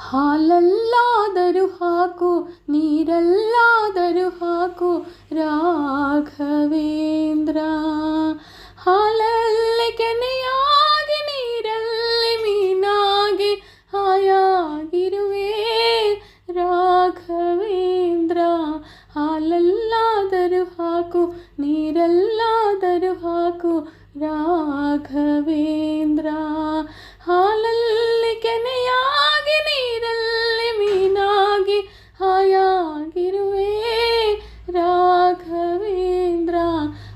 ಹಾಲಲ್ಲಾದರೂ ಹಾಕು ನೀರಲ್ಲಾದರೂ ಹಾಕು ರಾಘವೇಂದ್ರ. ಹಾಲಲ್ಲಿ ಕೆನೆಯಾಗಿ ನೀರಲ್ಲಿ ಮೀನಾಗಿ ಹಾಯಾಗಿರುವೆ ರಾಘವೇಂದ್ರ. ಹಾಲಲ್ಲಾದರೂ ಹಾಕು ನೀರಲ್ಲಾದರೂ ಹಾಕು ರಾಘವೇಂದ್ರ. ಹಾಲಲ್ಲಿ ಕೆನೆಯಾಗಿ ನೀರಲ್ಲಿ ಮೀನಾಗಿ ಹಾಯಾಗಿರುವೆ ರಾಘವೇಂದ್ರ.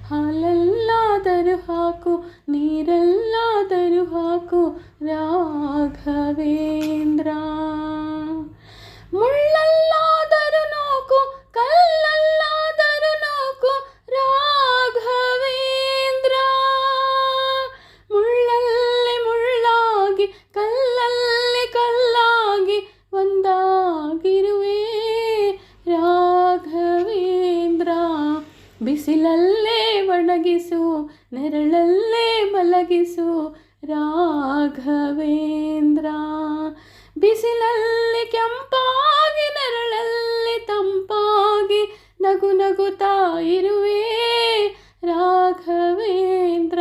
ಹಾಲಲ್ಲಾದರೂ ಹಾಕು ನೀರಲ್ಲಾದರೂ ಹಾಕು ರಾಘವೇಂದ್ರ. ಮುಳ್ಳಲ್ಲಾದರೂ ನೂಕು ಕಲ್ಲಲ್ಲಾದರೂ ನೂಕು ರಾಘವೇಂದ್ರ. ಮುಳ್ಳಲ್ಲಿ ಮುಳ್ಳಾಗಿ ಕಲ್ಲಲ್ಲಿ ಕಲ್ಲಾಗಿ ಒಂದಾಗಿರುವೆ ರಾಘವೇಂದ್ರ. ಬಿಸಿಲಲ್ಲೇ ಒಣಗಿಸು ನೆರಳಲ್ಲೇ ಮಲಗಿಸು ರಾಘವೇಂದ್ರ. ಬಿಸಿಲಲ್ಲಿ ಕೆಂಪಾಗಿ ನೆರಳಲ್ಲಿ ತಂಪಾಗಿ ನಗು ನಗುತ್ತಾ ಇರುವೆ ರಾಘವೇಂದ್ರ.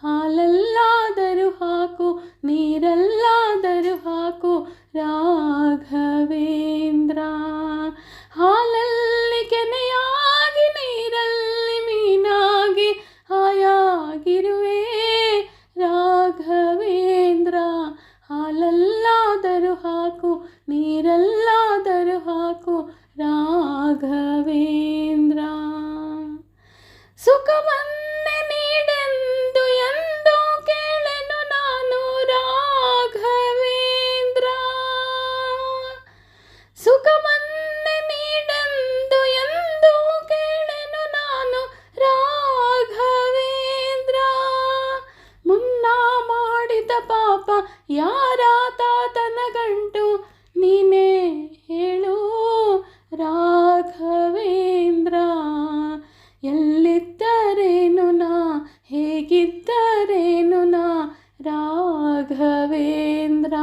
ಹಾಲಲ್ಲಾದರೂ ಹಾಕು ನೀರಲ್ಲಾದರೂ ಹಾಕು ರಾಘವೇಂದ್ರ. ಹಾಲಲ್ಲಿ ಕೆನೆಯಾಗಿ ನೀರಲ್ಲಿ ಮೀನಾಗಿ ಹಾಯಾಗಿರುವೆ ರಾಘವೇಂದ್ರ. ಹಾಲಲ್ಲಾದರೂ ಹಾಕು ನೀರಲ್ಲಾದರೂ ಹಾಕು ರಾಘವೇಂದ್ರ. ಸುಖವನ್ನೇ ನೀಡೆಂದು ಎಂದು ಕೇಳೆನು ನಾನು ರಾಘವೇಂದ್ರ. ಸುಖವನ್ನೇ ನೀಡೆಂದು ಎಂದು ಕೇಳೆನು ನಾನು ರಾಘವೇಂದ್ರ. ಮುನ್ನ ಮಾಡಿದ ಪಾಪ ಯಾರ ತಾತನ ಗಂಟು ನೀನೇ ಹೇಳು ರಾಘವೇಂದ್ರ. ಎಲ್ಲಿದ್ದರೇನು ನಾ ಹೇಗಿದ್ದರೇನು ನಾ ರಾಘವೇಂದ್ರ.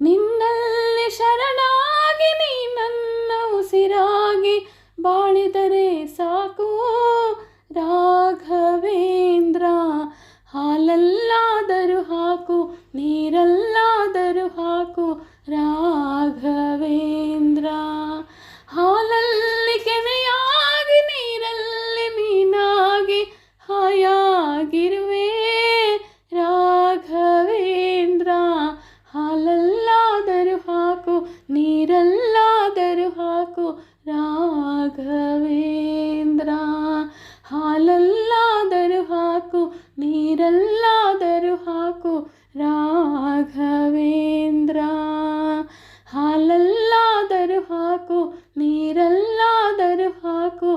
ನಿನ್ನಲ್ಲಿ ಶರಣಾಗಿ ನೀ ನನ್ನ ಉಸಿರಾಗಿ ಬಾಳಿದರೆ ಸಾಕು ರಾಘವೇಂದ್ರ. ಹಾಲಲ್ಲಾದರೂ ಹಾಕು ನೀರಲ್ಲಾದರೂ ಹಾಕು ರಾಘವೇಂದ್ರ. ಹಾಲಲ್ಲಿ ಕೆನೆಯಾಗಿ ನೀರಲ್ಲಿ ಮೀನಾಗಿ ಹಾಯಾಗಿರುವೆ ರಾಘವೇಂದ್ರ. ಹಾಲಲ್ಲಾದರೂ ಹಾಕು ನೀರಲ್ಲಾದರೂ ಹಾಕು ರಾಘವೇಂದ್ರ. ಹಾಲಲ್ಲಾದರೂ ಹಾಕು ನೀರಲ್ಲಾದರೂ ಹಾಕು ರಾಘವೇಂದ್ರ. ಹಾಲಲ್ಲಾದರೂ ಹಾಕು ನೀರಲ್ಲಾದರೂ ಹಾಕು